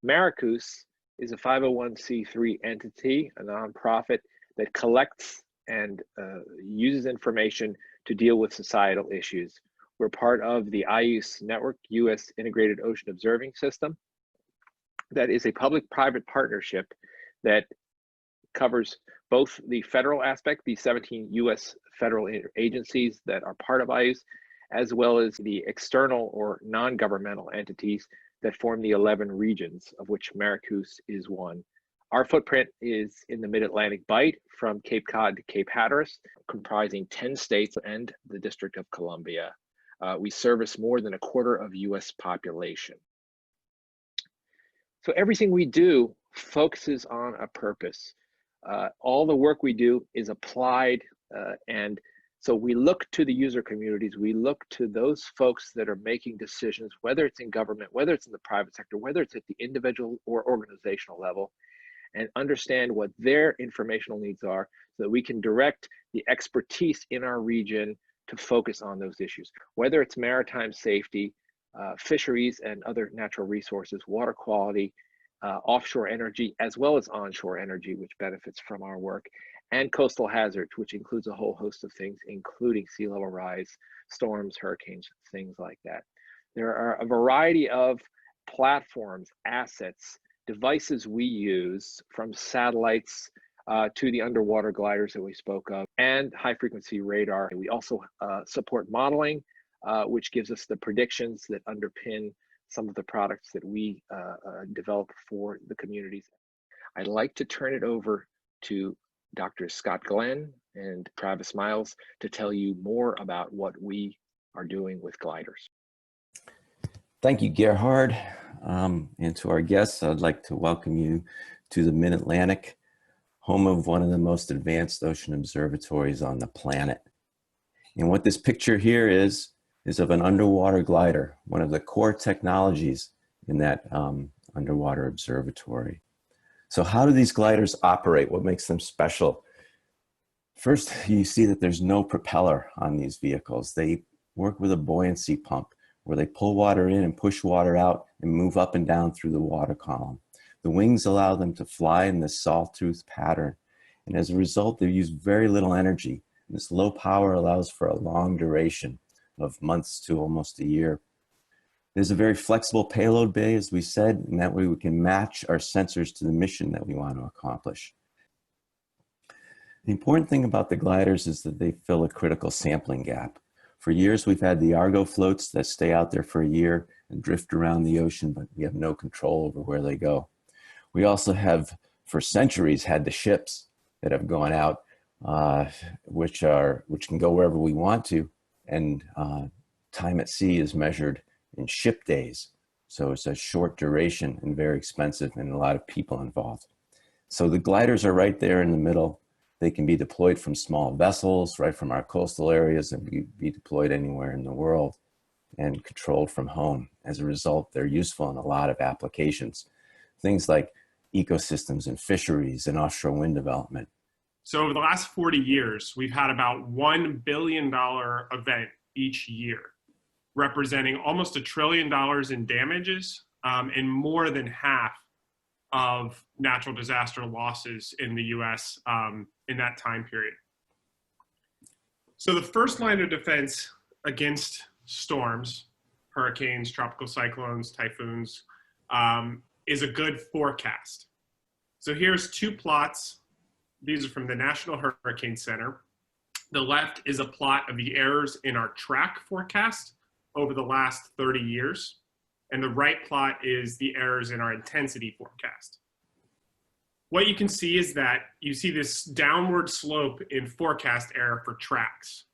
MARACOOS is a 501c3 entity, a nonprofit that collects and uses information to deal with societal issues. We're part of the IUS network, U.S. Integrated Ocean Observing System. That is a public-private partnership that covers both the federal aspect, the 17 U.S. federal agencies that are part of IUS, as well as the external or non-governmental entities that form the 11 regions, of which MARACOOS is one. Our footprint is in the Mid-Atlantic Bight from Cape Cod to Cape Hatteras, comprising 10 states and the District of Columbia. We service more than a quarter of US population. So everything we do focuses on a purpose. All the work we do is applied, and so we look to the user communities, we look to those folks that are making decisions, whether it's in government, whether it's in the private sector, whether it's at the individual or organizational level, and understand what their informational needs are so that we can direct the expertise in our region to focus on those issues, whether it's maritime safety, fisheries and other natural resources, water quality, offshore energy, as well as onshore energy, which benefits from our work, and coastal hazards, which includes a whole host of things, including sea level rise, storms, hurricanes, things like that. There are a variety of platforms, assets, devices we use, from satellites to the underwater gliders that we spoke of, and high frequency radar. We also support modeling, which gives us the predictions that underpin some of the products that we develop for the communities. I'd like to turn it over to Dr. Scott Glenn and Travis Miles to tell you more about what we are doing with gliders. Thank you, Gerhard. And to our guests, I'd like to welcome you to the Mid-Atlantic, home of one of the most advanced ocean observatories on the planet. And what this picture here is of an underwater glider, one of the core technologies in that underwater observatory. So how do these gliders operate? What makes them special? First, you see that there's no propeller on these vehicles. They work with a buoyancy pump where they pull water in and push water out and move up and down through the water column. The wings allow them to fly in this sawtooth pattern. And as a result, they use very little energy. And this low power allows for a long duration of months to almost a year. There's a very flexible payload bay, as we said, and that way we can match our sensors to the mission that we want to accomplish. The important thing about the gliders is that they fill a critical sampling gap. For years, we've had the Argo floats that stay out there for a year and drift around the ocean, but we have no control over where they go. We also have, for centuries, had the ships that have gone out, which can go wherever we want to, and time at sea is measured in ship days. So it's a short duration and very expensive and a lot of people involved. So the gliders are right there in the middle. They can be deployed from small vessels, right from our coastal areas, and be deployed anywhere in the world and controlled from home. As a result, they're useful in a lot of applications. Things like ecosystems and fisheries and offshore wind development. So over the last 40 years, we've had about $1 billion event each year, representing almost $1 trillion in damages and more than half of natural disaster losses in the US in that time period. So the first line of defense against storms, hurricanes, tropical cyclones, typhoons, is a good forecast. So here's two plots. These are from the National Hurricane Center. The left is a plot of the errors in our track forecast over the last 30 years. And the right plot is the errors in our intensity forecast. What you can see is that you see this downward slope in forecast error for tracks.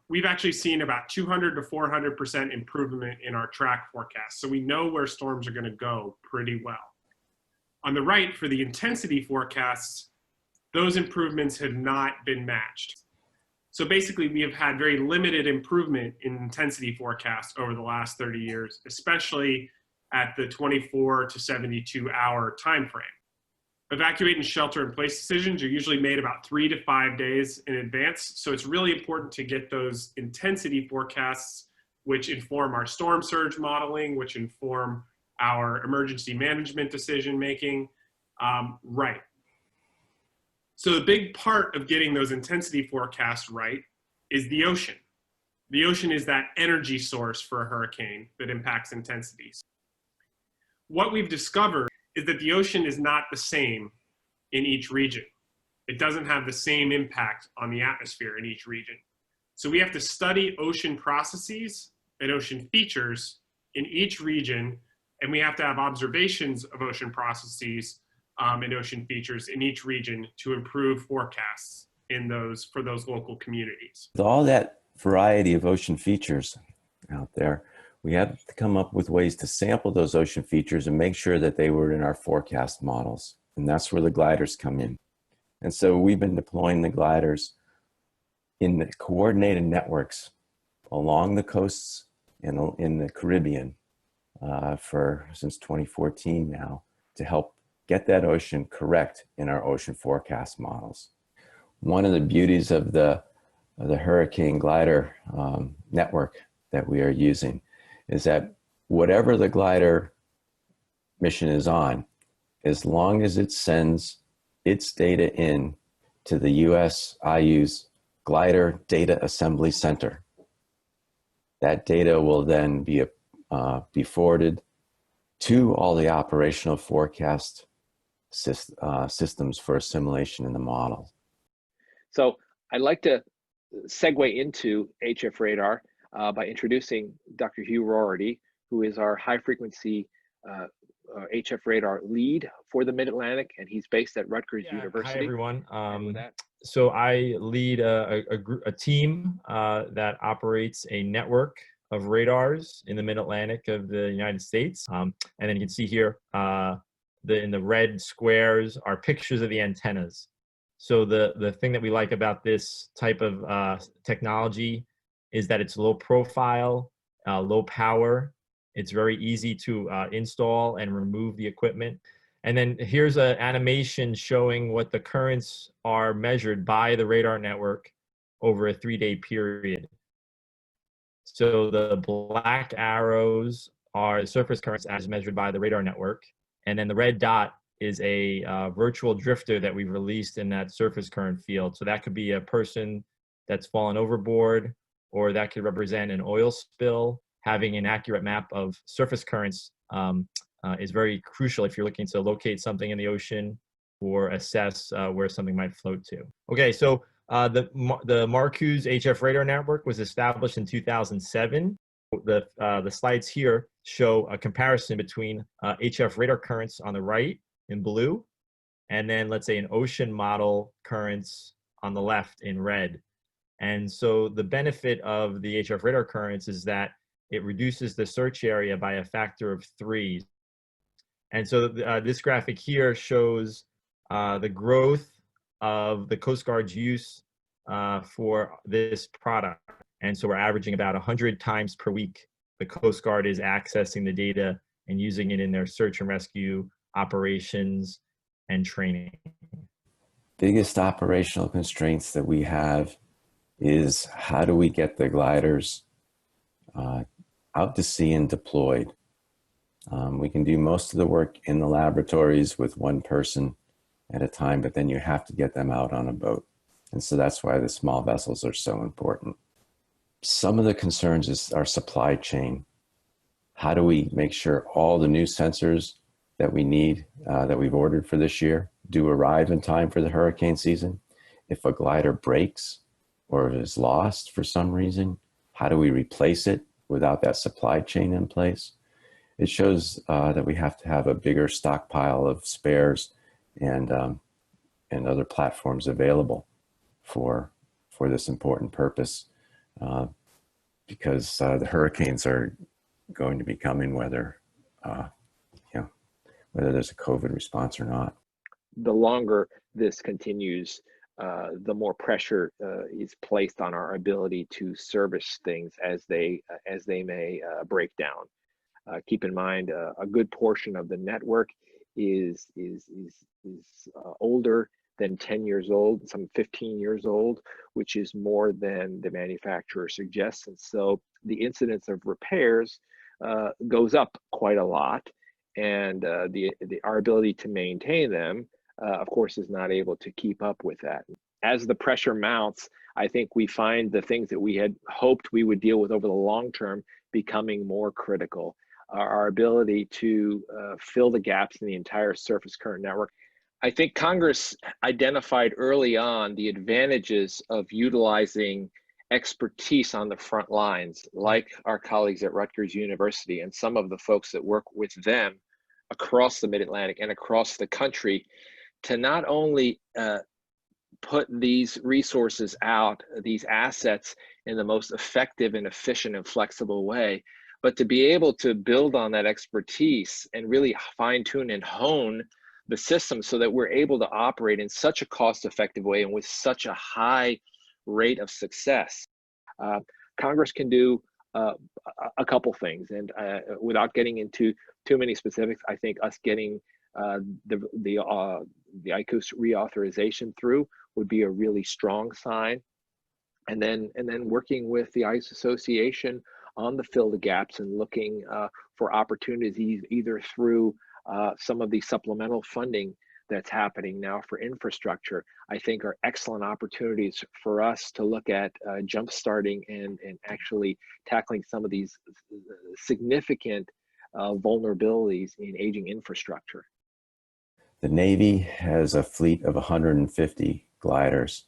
We've actually seen about 200 to 400% improvement in our track forecast. So we know where storms are going to go pretty well. On the right, for the intensity forecasts, those improvements have not been matched. So basically, we have had very limited improvement in intensity forecasts over the last 30 years, especially at the 24 to 72 hour time frame. Evacuate and shelter in place decisions are usually made about 3 to 5 days in advance. So it's really important to get those intensity forecasts, which inform our storm surge modeling, which inform our emergency management decision making right. So the big part of getting those intensity forecasts right is the ocean. The ocean is that energy source for a hurricane that impacts intensities. What we've discovered is that the ocean is not the same in each region. It doesn't have the same impact on the atmosphere in each region. So we have to study ocean processes and ocean features in each region, and we have to have observations of ocean processes and ocean features in each region to improve forecasts for those local communities. With all that variety of ocean features out there, we had to come up with ways to sample those ocean features and make sure that they were in our forecast models. And that's where the gliders come in. And so we've been deploying the gliders in the coordinated networks along the coasts and in the Caribbean since 2014 now, to help get that ocean correct in our ocean forecast models. One of the beauties of the hurricane glider network that we are using is that whatever the glider mission is on, as long as it sends its data in to the USIU's Glider Data Assembly Center, that data will then be forwarded to all the operational forecast systems for assimilation in the model. So I'd like to segue into HF radar by introducing Dr. Hugh Rorty, who is our high frequency HF radar lead for the Mid-Atlantic, and he's based at Rutgers University. Hi, everyone. So I lead a team that operates a network of radars in the Mid-Atlantic of the United States. And then you can see here, in the red squares are pictures of the antennas. So the thing that we like about this type of technology is that it's low profile, low power. It's very easy to install and remove the equipment. And then here's an animation showing what the currents are measured by the radar network over a 3-day period. So the black arrows are the surface currents as measured by the radar network. And then the red dot is a virtual drifter that we've released in that surface current field. So that could be a person that's fallen overboard, or that could represent an oil spill. Having an accurate map of surface currents is very crucial if you're looking to locate something in the ocean or assess where something might float to. Okay, so the MARACOOS HF radar network was established in 2007. The slides here show a comparison between HF radar currents on the right in blue, and then let's say an ocean model currents on the left in red. And so the benefit of the HF radar currents is that it reduces the search area by a factor of 3. And so this graphic here shows the growth of the Coast Guard's use for this product. And so we're averaging about 100 times per week. The Coast Guard is accessing the data and using it in their search and rescue operations and training. Biggest operational constraints that we have is how do we get the gliders out to sea and deployed. We can do most of the work in the laboratories with one person at a time, but then you have to get them out on a boat. And so that's why the small vessels are so important. Some of the concerns is our supply chain. How do we make sure all the new sensors that we need, that we've ordered for this year, do arrive in time for the hurricane season? If a glider breaks or is lost for some reason, how do we replace it without that supply chain in place? It shows that we have to have a bigger stockpile of spares and other platforms available for this important purpose, because the hurricanes are going to be coming whether there's a COVID response or not. The longer this continues, the more pressure is placed on our ability to service things as they may break down. Keep in mind, a good portion of the network is older than 10 years old, some 15 years old, which is more than the manufacturer suggests. And so the incidence of repairs goes up quite a lot. and our ability to maintain them, of course, is not able to keep up with that. As the pressure mounts, I think we find the things that we had hoped we would deal with over the long term becoming more critical. Our ability to fill the gaps in the entire surface current network. I think Congress identified early on the advantages of utilizing expertise on the front lines, like our colleagues at Rutgers University and some of the folks that work with them across the Mid-Atlantic and across the country, to not only put these resources out, these assets, in the most effective and efficient and flexible way, but to be able to build on that expertise and really fine tune and hone the system so that we're able to operate in such a cost-effective way and with such a high rate of success. Congress can do a couple things, and without getting into too many specifics, I think us getting the ICOOS reauthorization through would be a really strong sign, and then working with the ICE Association on the fill the gaps and looking for opportunities either through some of the supplemental funding that's happening now for infrastructure, I think are excellent opportunities for us to look at jump-starting and actually tackling some of these significant vulnerabilities in aging infrastructure. The Navy has a fleet of 150 gliders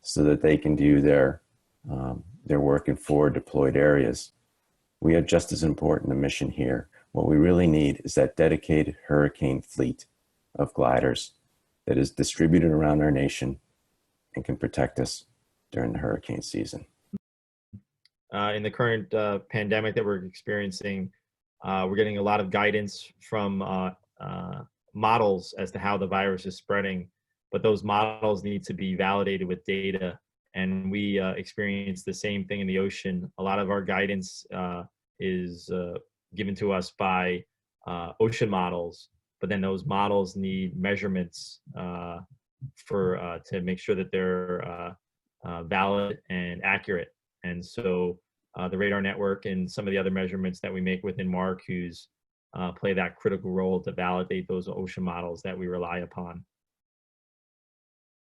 so that they can do their work in forward deployed areas. We have just as important a mission here. What we really need is that dedicated hurricane fleet of gliders that is distributed around our nation and can protect us during the hurricane season. In the current pandemic that we're experiencing, we're getting a lot of guidance from models as to how the virus is spreading, but those models need to be validated with data. And we experience the same thing in the ocean. A lot of our guidance is given to us by ocean models, but then those models need measurements to make sure that they're valid and accurate. And so the radar network and some of the other measurements that we make within MARACOOS play that critical role to validate those ocean models that we rely upon.